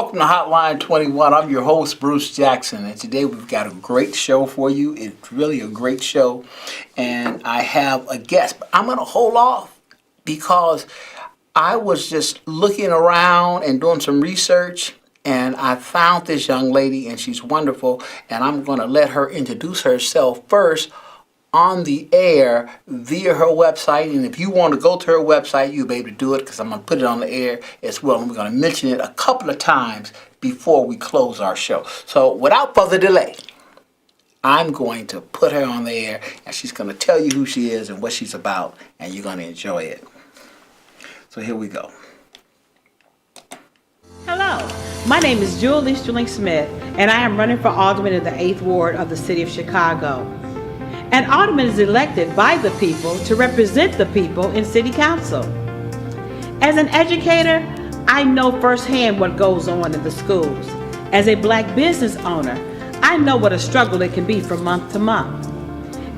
welcome to Hotline 21. I'm your host, Bruce Jackson, and today we've got a great show for you. It's really a great show, and I have a guest, but I'm going to hold off because I was just looking around and doing some research, and I found this young lady, and she's wonderful, and I'm going to let her introduce herself first on the air via her website. And if you want to go to her website, you'll be able to do it because I'm going to put it on the air as well. And we're going to mention it a couple of times before we close our show. So without further delay, I'm going to put her on the air, and she's going to tell you who she is and what she's about, and you're going to enjoy it. So here we go. Hello, my name is Jewel Easterling-Smith, and I am running for Alderman in the 8th Ward of the City of Chicago. An Alderman is elected by the people to represent the people in City Council. As an educator, I know firsthand what goes on in the schools. As a black business owner, I know what a struggle it can be from month to month.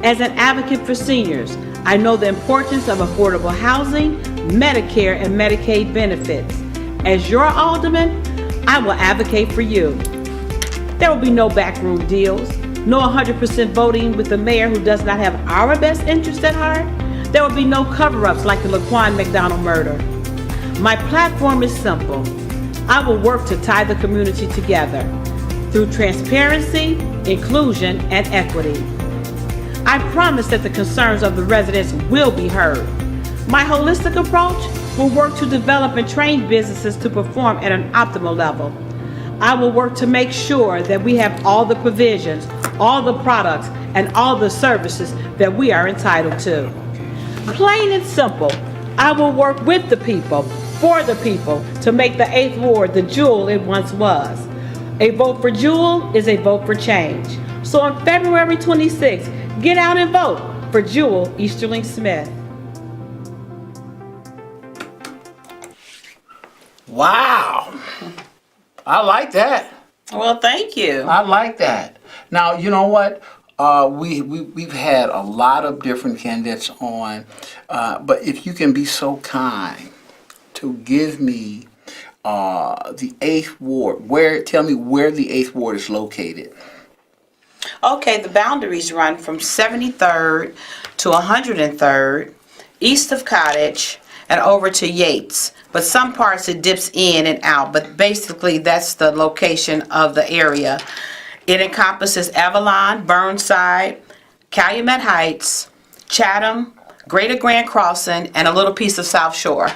As an advocate for seniors, I know the importance of affordable housing, Medicare, and Medicaid benefits. As your Alderman, I will advocate for you. There will be no backroom deals, no 100% voting with the mayor who does not have our best interest at heart. There will be no cover-ups like the Laquan McDonald murder. My platform is simple. I will work to tie the community together through transparency, inclusion, and equity. I promise that the concerns of the residents will be heard. My holistic approach will work to develop and train businesses to perform at an optimal level. I will work to make sure that we have all the provisions, all the products, and all the services that we are entitled to. Plain and simple, I will work with the people, for the people, to make the 8th Ward the jewel it once was. A vote for Jewel is a vote for change. So on February 26th, get out and vote for Jewel Easterling-Smith. Wow. I like that. Well, thank you. I like that. Now, you know what? We've had a lot of different candidates on, but if you can be so kind to give me the 8th Ward, tell me where the 8th Ward is located. Okay, the boundaries run from 73rd to 103rd, east of Cottage, and over to Yates. But some parts it dips in and out, but basically that's the location of the area. It encompasses Avalon, Burnside, Calumet Heights, Chatham, Greater Grand Crossing, and a little piece of South Shore.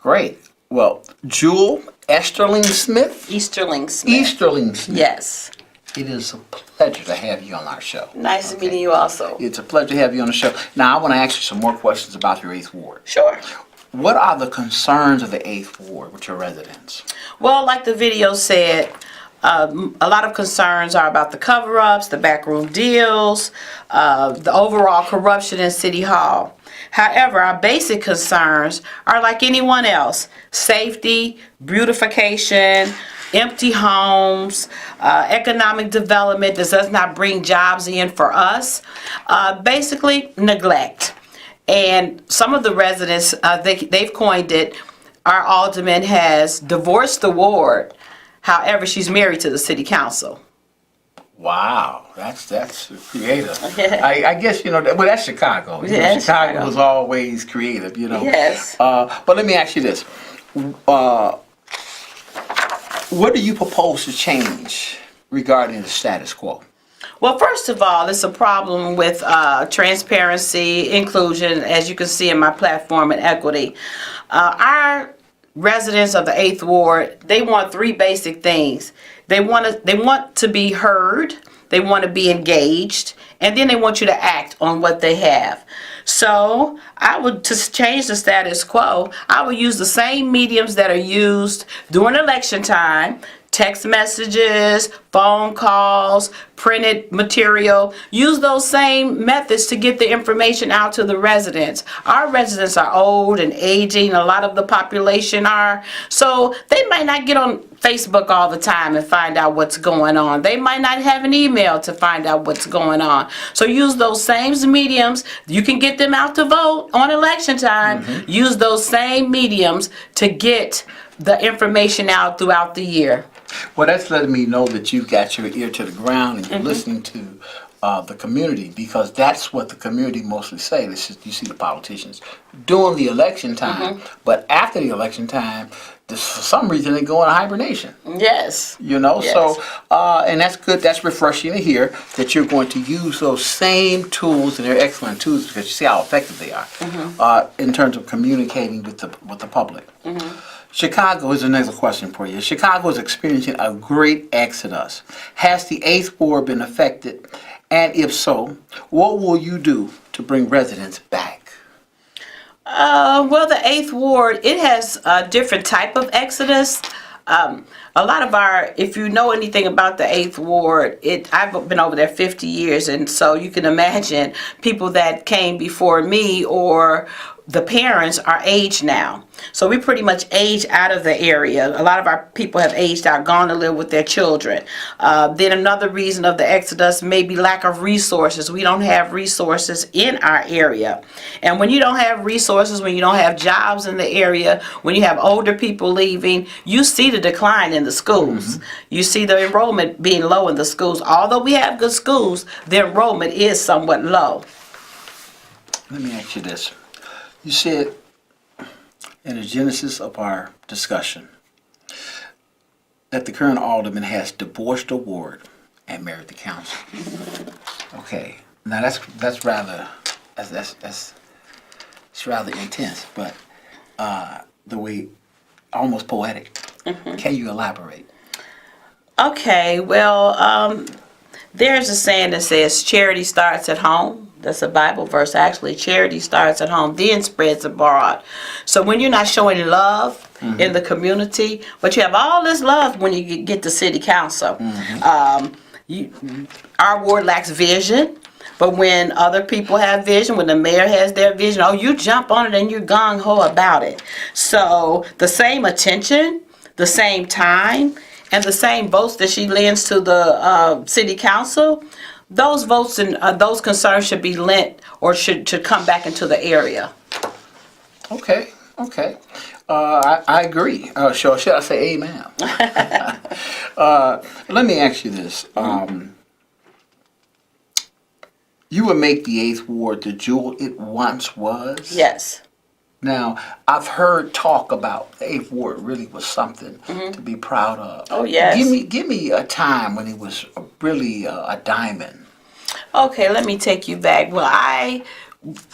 Great. Well, Jewel Easterling-Smith? Easterling-Smith. Easterling-Smith. Yes. It is a pleasure to have you on our show. Nice meeting you also. It's a pleasure to have you on the show. Now, I want to ask you some more questions about your 8th Ward. Sure. What are the concerns of the 8th Ward with your residents? Well, like the video said, a lot of concerns are about the cover-ups, the backroom deals, the overall corruption in City Hall. However, our basic concerns are like anyone else: safety, beautification, empty homes, economic development that does not bring jobs in for us, basically neglect. And some of the residents, they've coined it, our alderman has divorced the ward. However, she's married to the city council. Wow, that's creative. I guess, well, that's Chicago. Chicago was always creative, Yes. But let me ask you this. What do you propose to change regarding the status quo? Well, first of all, it's a problem with transparency, inclusion, as you can see in my platform, and equity. Our residents of the 8th Ward, they want three basic things. They want to be heard, they want to be engaged, and then they want you to act on what they have. So to change the status quo, I would use the same mediums that are used during election time: text messages, phone calls, printed material. Use those same methods to get the information out to the residents. Our residents are old and aging, a lot of the population are, so they might not get on Facebook all the time and find out what's going on. They might not have an email to find out what's going on. So use those same mediums. You can get them out to vote on election time. Use those same mediums to get the information out throughout the year. Well, that's letting me know that you've got your ear to the ground and you're listening to the community, because that's what the community mostly say. This is, you see the politicians during the election time, but after the election time, for some reason they go into hibernation. Yes. You know, Yes. so, and that's good, that's refreshing to hear that you're going to use those same tools, and they're excellent tools because you see how effective they are in terms of communicating with the public. Chicago is another question for you. Chicago is experiencing a great exodus. Has the 8th Ward been affected? And if so, what will you do to bring residents back? Well, the 8th Ward, it has a different type of exodus. A lot of our, if you know anything about the 8th Ward, I've been over there 50 years, and so you can imagine people that came before me or the parents are aged now. So we pretty much aged out of the area. A lot of our people have aged out, gone to live with their children. Then another reason of the exodus may be lack of resources. We don't have resources in our area. And when you don't have resources, when you don't have jobs in the area, when you have older people leaving, you see the decline in the schools. You see the enrollment being low in the schools. Although we have good schools, the enrollment is somewhat low. Let me ask you this. You said in the genesis of our discussion that the current alderman has divorced the ward and married the council. Okay, now that's rather intense, but the way almost poetic. Can you elaborate? Okay, well, there's a saying that says charity starts at home. That's a Bible verse, actually. Charity starts at home, then spreads abroad. So when you're not showing love in the community, but you have all this love when you get to city council. Our ward lacks vision, but when other people have vision, when the mayor has their vision, oh, you jump on it and you're gung-ho about it. So the same attention, the same time, and the same votes that she lends to the city council, those votes and those concerns should be lent or should come back into the area. Okay. I agree. Should I say amen? Let me ask you this. You would make the 8th Ward the jewel it once was? Yes. Now, I've heard talk about the 8th Ward really was something to be proud of. Oh, yes. Give me a time when it was really a diamond. Okay, let me take you back. Well,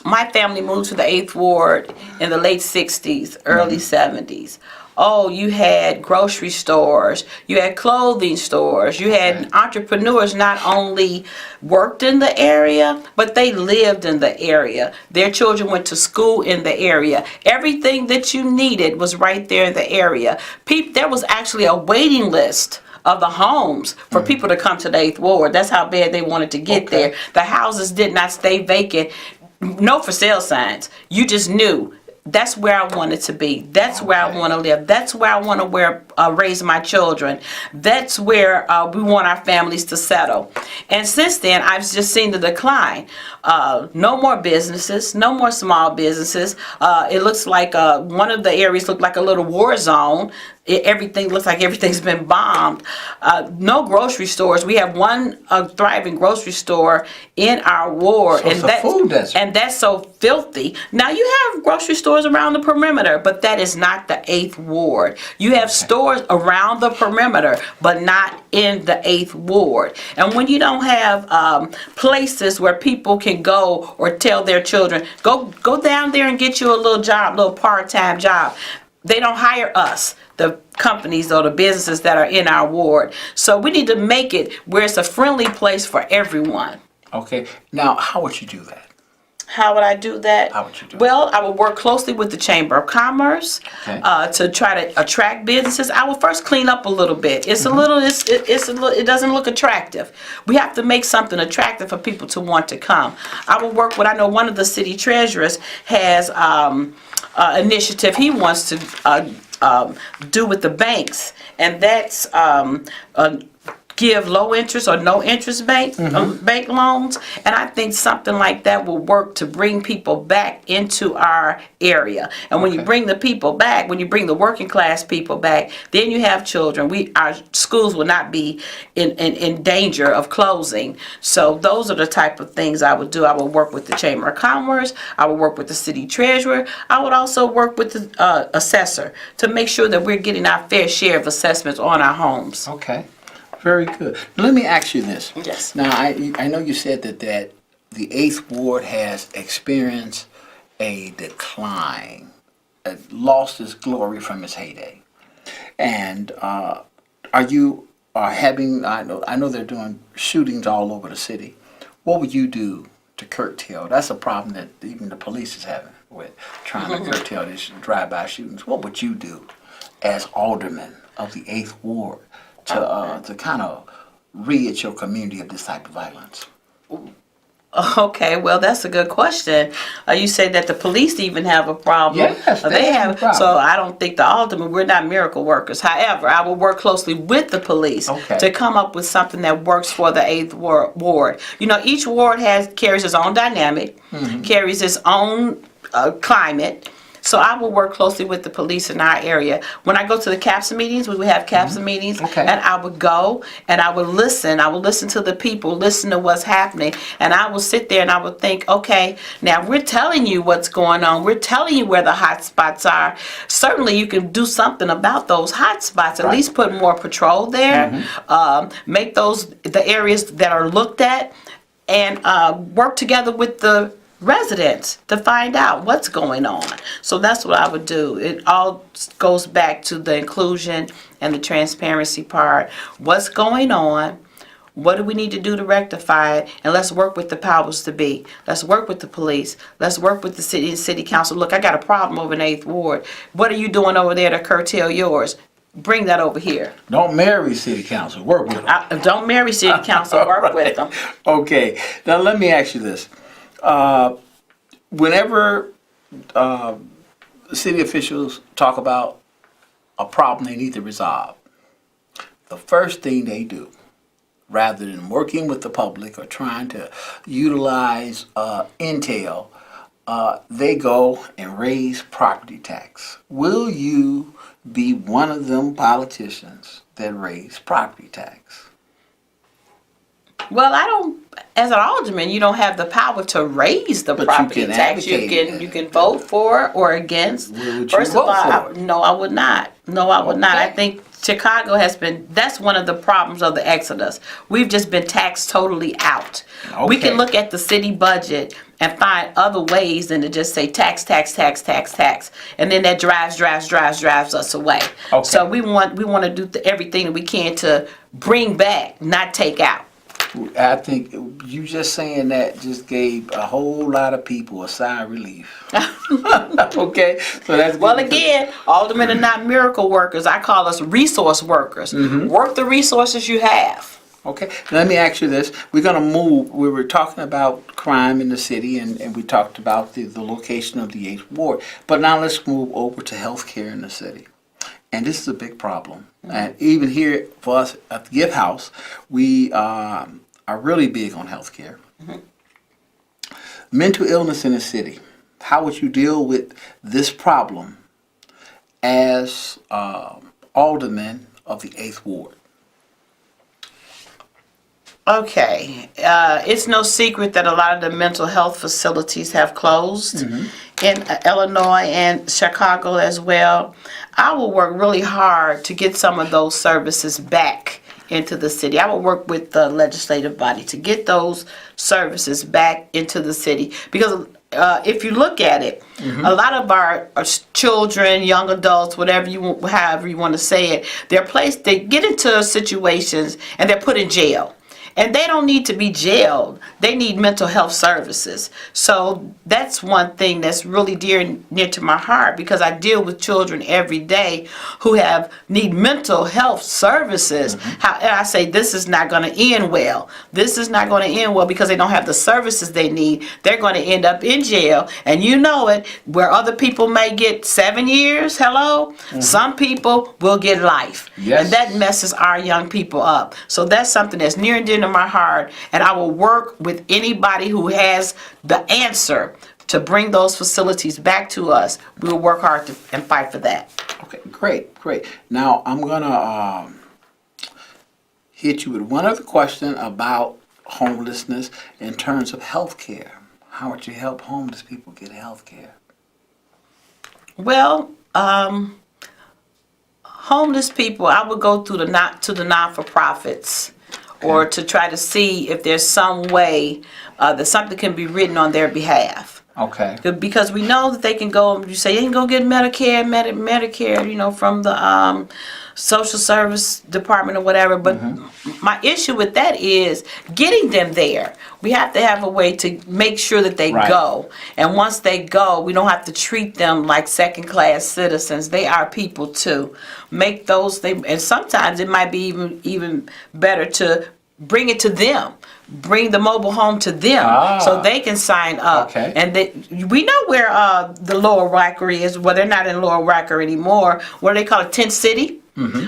my family moved to the 8th Ward in the late 60s, early 70s. Oh, you had grocery stores, you had clothing stores, you had entrepreneurs not only worked in the area, but they lived in the area. Their children went to school in the area. Everything that you needed was right there in the area. There was actually a waiting list of the homes for people to come to the 8th Ward. That's how bad they wanted to get there. The houses did not stay vacant. No for sale signs. You just knew that's where I wanted to be. That's where I want to live. That's where I want to raise my children. That's where we want our families to settle. And since then, I've just seen the decline. No more businesses, no more small businesses. It looks like one of the areas looked like a little war zone. Everything looks like everything's been bombed. No grocery stores. We have one thriving grocery store in our ward, So it's a food desert. and that's so filthy. Now you have grocery stores around the perimeter, but that is not the 8th Ward. You have stores around the perimeter, but not in the 8th Ward. And when you don't have places where people can go or tell their children, go down there and get you a little job, little part-time job. They don't hire us, the companies or the businesses that are in our ward. So we need to make it where it's a friendly place for everyone. Okay. Now, how would you do that? How would I do that? How would you do Well, I would work closely with the Chamber of Commerce to try to attract businesses. I will first clean up a little bit. It's a little, it doesn't look attractive. We have to make something attractive for people to want to come. I will work with, I know one of the city treasurers has initiative he wants to do with the banks, and that's give low interest or no interest bank loans, and I think something like that will work to bring people back into our area. And when you bring the people back, when you bring the working class people back, then you have children. Our schools will not be in danger of closing. So those are the type of things I would do. I would work with the Chamber of Commerce. I would work with the city treasurer. I would also work with the assessor to make sure that we're getting our fair share of assessments on our homes. Okay. Very good. Let me ask you this. Yes. Now, I know you said that the 8th Ward has experienced a decline, lost its glory from its heyday. And are having, I know they're doing shootings all over the city. What would you do to curtail? That's a problem that even the police is having with trying to curtail these drive-by shootings. What would you do as alderman of the 8th Ward to kind of rid your community of this type of violence? Okay, well, that's a good question. You say that the police even have a problem. Yes, they have a problem. So I don't think the alderman, we're not miracle workers. However, I will work closely with the police to come up with something that works for the 8th ward. You know, each ward carries its own dynamic, carries its own climate. So I will work closely with the police in our area. When I go to the CAPSA meetings, we would have CAPSA meetings, and I would go and I would listen. I would listen to the people, listen to what's happening, and I would sit there and I would think, okay, now we're telling you what's going on. We're telling you where the hot spots are. Certainly you can do something about those hot spots, at least put more patrol there, make those the areas that are looked at, and work together with the residents to find out what's going on. So that's what I would do. It all goes back to the inclusion and the transparency part. What's going on? What do we need to do to rectify it? And let's work with the powers to be. Let's work with the police. Let's work with the city council. Look, I got a problem over in 8th Ward. What are you doing over there to curtail yours? Bring that over here. Don't marry city council. Work with them. Don't marry city council. Work with them. Okay. Now let me ask you this. Whenever city officials talk about a problem they need to resolve, the first thing they do, rather than working with the public or trying to utilize intel, they go and raise property tax. Will you be one of them politicians that raise property tax? Well, I don't. As an alderman, you don't have the power to raise the property tax. You can vote for or against. First of all, no, I would not. No, I would not. I think Chicago has been. That's one of the problems of the exodus. We've just been taxed totally out. We can look at the city budget and find other ways than to just say tax, tax, tax, tax, tax, and then that drives us away. So we want to do everything that we can to bring back, not take out. I think you just saying that just gave a whole lot of people a sigh of relief. Okay, so that's well. Again, aldermen are not miracle workers. I call us resource workers. Work the resources you have. Okay, let me ask you this. We're going to move. We were talking about crime in the city, and we talked about the location of the 8th Ward. But now let's move over to health care in the city. And this is a big problem. And even here for us at the Gift House, we are really big on health care. Mental illness in the city. How would you deal with this problem as alderman of the 8th Ward? Okay. It's no secret that a lot of the mental health facilities have closed in Illinois and Chicago as well. I will work really hard to get some of those services back into the city. I will work with the legislative body to get those services back into the city because if you look at it, a lot of our children, young adults, however you want to say it, they're placed. They get into situations and they're put in jail. And they don't need to be jailed. They need mental health services. So that's one thing that's really near to my heart, because I deal with children every day who need mental health services. And I say this is not going to end well. This is not going to end well because they don't have the services they need. They're going to end up in jail, and you know it, where other people may get 7 years. Hello, some people will get life. Yes. And that messes our young people up. So that's something that's near and dear to my heart, and I will work with anybody who has the answer to bring those facilities back to us. We'll work hard and fight for that. Okay, great. Now I'm gonna hit you with one other question about homelessness in terms of health care. How would you help homeless people get health care? Well, homeless people, I would go to the non-for-profits, or to try to see if there's some way that something can be written on their behalf. Okay. Because we know that they can go. You say you can go get Medicare, Medicare, from the social service department or whatever. But my issue with that is getting them there. We have to have a way to make sure that they go. And once they go, we don't have to treat them like second-class citizens. They are people too. Make those things, and sometimes it might be even better to bring it to them. Bring the mobile home to them so they can sign up. Okay. And we know where the Lower Wacker is. Well, they're not in Lower Wacker anymore. What do they call it? Tent City?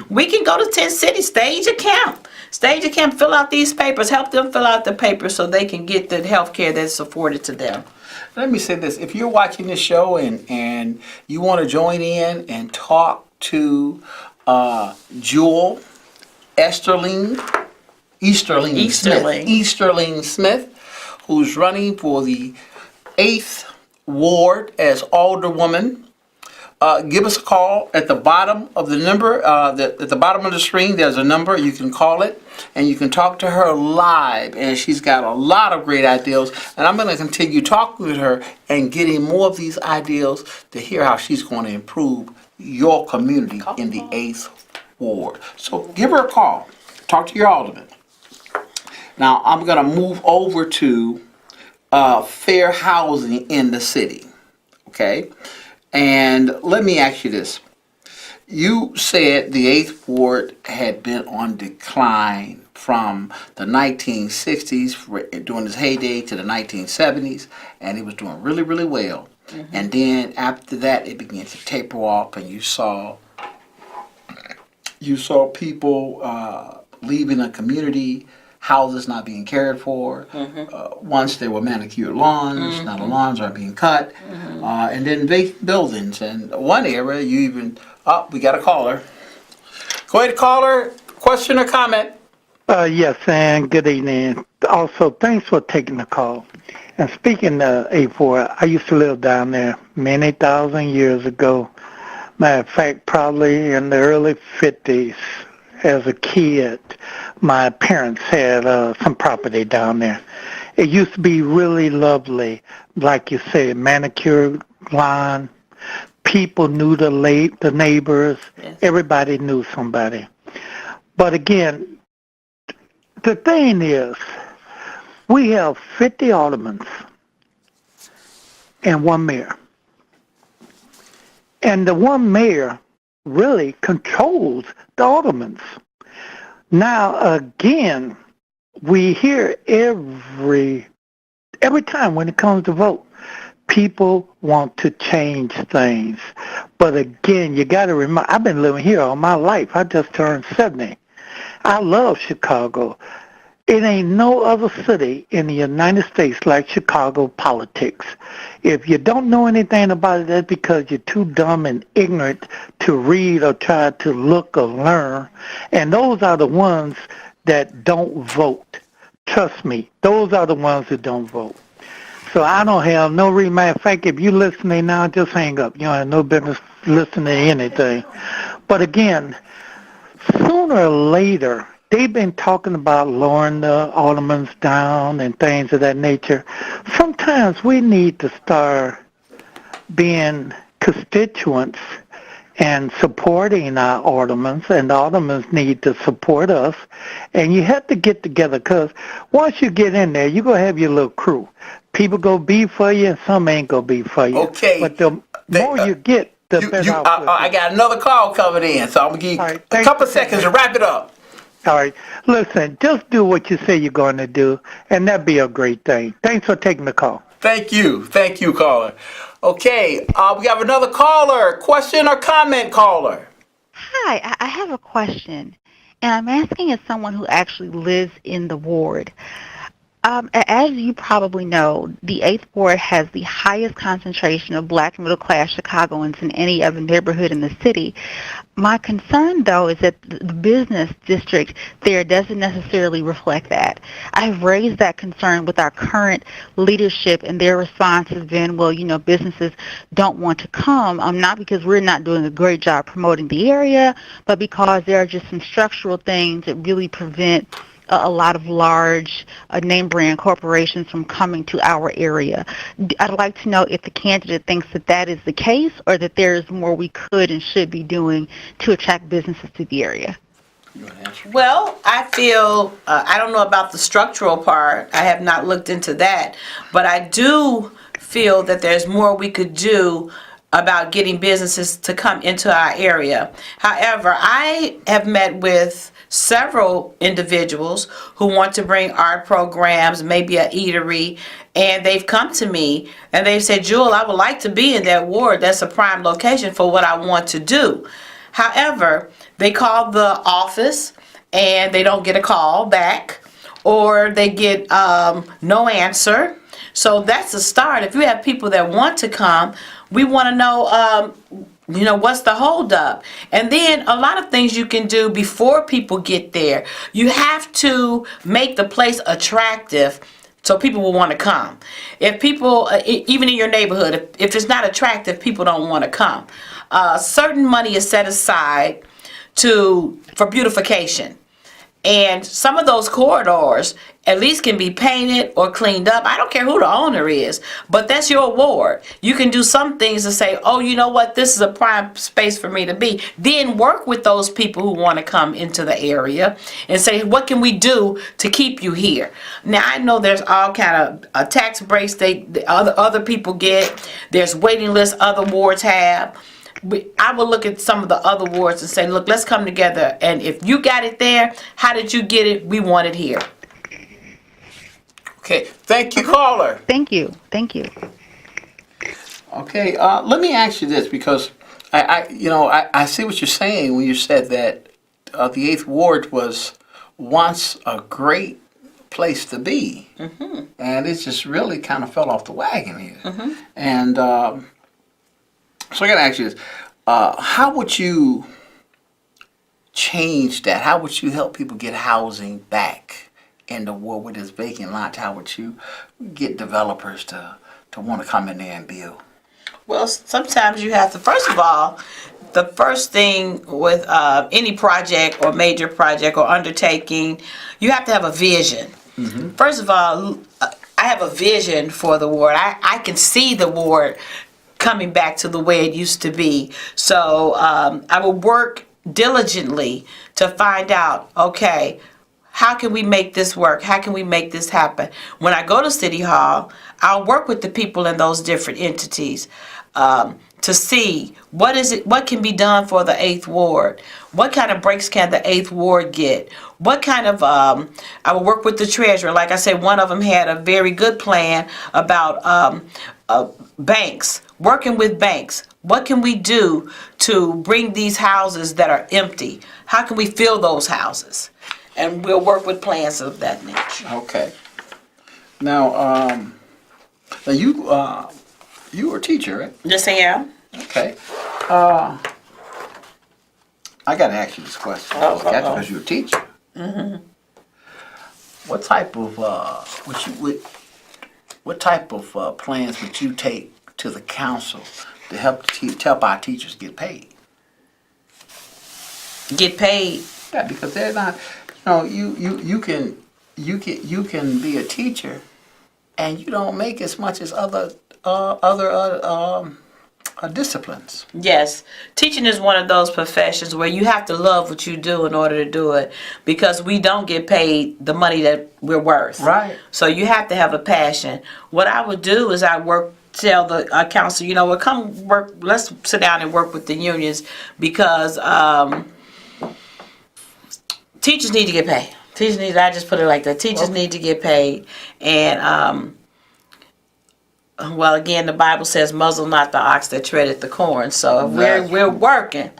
We can go to Tent City, stage a camp. Stage a camp, fill out these papers, help them fill out the papers so they can get the health care that's afforded to them. Let me say this. If you're watching this show and you want to join in and talk to Jewel Easterling-Smith, who's running for the 8th Ward as Alderwoman, give us a call at the bottom of the number. At the bottom of the screen, there's a number. You can call it, and you can talk to her live. And she's got a lot of great ideas. And I'm going to continue talking with her and getting more of these ideas to hear how she's going to improve your community in the 8th Ward. So give her a call. Talk to your alderman. Now, I'm going to move over to fair housing in the city. Okay? And let me ask you this. You said the 8th Ward had been on decline from the 1960s during its heyday to the 1970s, and it was doing really, really well. And then after that, it began to taper off, and you saw people leaving a community, houses not being cared for. Once there were manicured lawns, now the lawns are being cut, and then vacant buildings. And one area, you even, we got a caller. Go ahead, caller. Question or comment? Yes, and good evening. Also, thanks for taking the call. And speaking of A4, I used to live down there many thousand years ago. Matter of fact, probably in the early 50s. As a kid, my parents had some property down there. It used to be really lovely, like you said, manicured lawn. People knew the neighbors. Yes. Everybody knew somebody. But again, the thing is, we have 50 aldermen and one mayor. And the one mayor really controls the aldermen. Now, again, we hear every time when it comes to vote, people want to change things. But again, you got to remember, I've been living here all my life. I just turned 70. I love Chicago. It ain't no other city in the United States like Chicago politics. If you don't know anything about it, that's because you're too dumb and ignorant to read or try to look or learn. And those are the ones that don't vote. Trust me, those are the ones who don't vote. So I don't have no reason. Matter of fact, if you're listening now, just hang up. You don't have no business listening to anything. But again, sooner or later, they've been talking about lowering the aldermen down and things of that nature. Sometimes we need to start being constituents and supporting our aldermen, and the aldermen need to support us. And you have to get together, because once you get in there, you're going to have your little crew. People going to be for you, and some ain't going to be for you. Okay. But the more you get, the better off. I got another call coming in, so I'm going to give you right, a couple seconds to wrap it up. All right. Listen, just do what you say you're going to do, and that'd be a great thing. Thanks for taking the call. Thank you, caller. Okay, we have another caller. Question or comment, caller? Hi, I have a question, and I'm asking as someone who actually lives in the ward. As you probably know, the 8th Ward has the highest concentration of black middle-class Chicagoans in any other neighborhood in the city. My concern, though, is that the business district there doesn't necessarily reflect that. I've raised that concern with our current leadership, and their response has been, well, you know, businesses don't want to come, not because we're not doing a great job promoting the area, but because there are just some structural things that really prevent a lot of large name brand corporations from coming to our area. I'd like to know if the candidate thinks that that is the case, or that there is more we could and should be doing to attract businesses to the area. Well, I feel, I don't know about the structural part. I have not looked into that. But I do feel that there's more we could do about getting businesses to come into our area. However, I have met with several individuals who want to bring art programs, maybe a eatery, and they've come to me and they've said, Jewel, I would like to be in that ward. That's a prime location for what I want to do. However, they call the office and they don't get a call back, or they get no answer. So that's a start. If you have people that want to come, we want to know what's the holdup? And then a lot of things you can do before people get there. You have to make the place attractive so people will want to come. If people, even in your neighborhood, if it's not attractive, people don't want to come. Certain money is set aside for beautification. And some of those corridors at least can be painted or cleaned up. I don't care who the owner is, but that's your ward. You can do some things to say, oh, you know what, this is a prime space for me to be. Then work with those people who want to come into the area and say, what can we do to keep you here? Now, I know there's all kind of tax breaks other people get. There's waiting lists other wards have. I will look at some of the other wards and say, look, let's come together. And if you got it there, how did you get it? We want it here. Okay, thank you, caller. Thank you. Thank you. Okay, let me ask you this, because I see what you're saying when you said that the 8th Ward was once a great place to be, and it just really kind of fell off the wagon here. And so I got to ask you this: how would you change that? How would you help people get housing back in the ward with this vacant lot? How would you get developers to want to come in there and build? Well, sometimes you have to, first of all, the first thing with any project or major project or undertaking, you have to have a vision. First of all, I have a vision for the ward. I can see the ward coming back to the way it used to be. So I will work diligently to find out, okay, how can we make this work? How can we make this happen? When I go to City Hall, I'll work with the people in those different entities to see what can be done for the 8th Ward. What kind of breaks can the 8th Ward get? What kind of, I will work with the treasurer. Like I said, one of them had a very good plan about banks, working with banks. What can we do to bring these houses that are empty? How can we fill those houses? And we'll work with plans of that nature. Okay. Now you were a teacher, right? Yes, I am. Okay. I got to ask you this question. Because you're a teacher. What type of plans would you take to the council to help our teachers get paid? Get paid? Yeah, because they're not. You can be a teacher, and you don't make as much as other disciplines. Yes, teaching is one of those professions where you have to love what you do in order to do it, because we don't get paid the money that we're worth. Right. So you have to have a passion. What I would do is tell the council, you know what, come work, let's sit down and work with the unions, because teachers need to get paid. I just put it like that. Teachers need to get paid. And well, again, the Bible says, "Muzzle not the ox that treadeth the corn." So if we're working,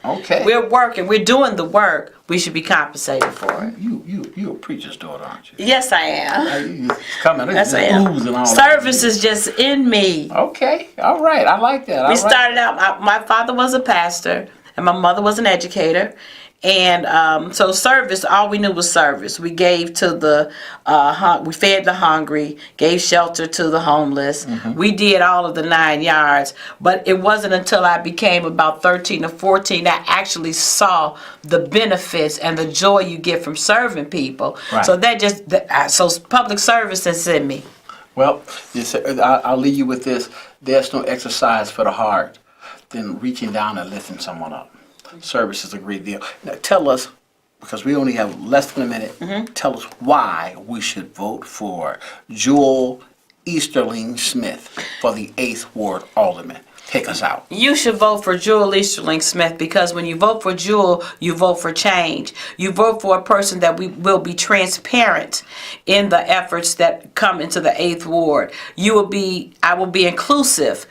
we're doing the work, we should be compensated for it. You a preacher's daughter, aren't you? Yes, I am. Yes, I am. Service is just in me. Okay, all right, I like that. We started out. My father was a pastor, and my mother was an educator. And so service, all we knew was service. We gave to we fed the hungry, gave shelter to the homeless. We did all of the 9 yards. But it wasn't until I became about 13 or 14 that I actually saw the benefits and the joy you get from serving people. Right. So so public service is in me. Well, I'll leave you with this. There's no exercise for the heart than reaching down and lifting someone up. Service is a great deal. Now tell us, because we only have less than a minute, tell us why we should vote for Jewel Easterling-Smith for the 8th Ward Alderman. Take us out. You should vote for Jewel Easterling-Smith, because when you vote for Jewel, you vote for change. You vote for a person that will be transparent in the efforts that come into the 8th Ward. I will be inclusive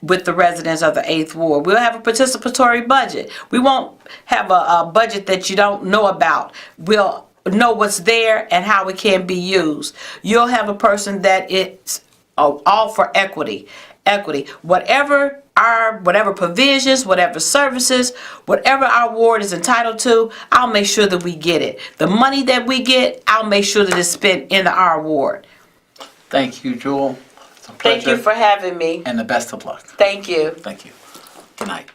with the residents of the 8th Ward. We'll have a participatory budget. We won't have a budget that you don't know about. We'll know what's there and how it can be used. You'll have a person that is all for equity. Whatever provisions, whatever services, whatever our ward is entitled to, I'll make sure that we get it. The money that we get, I'll make sure that it's spent in our ward. Thank you, Jewel. Thank you for having me. And the best of luck. Thank you. Thank you. Good night.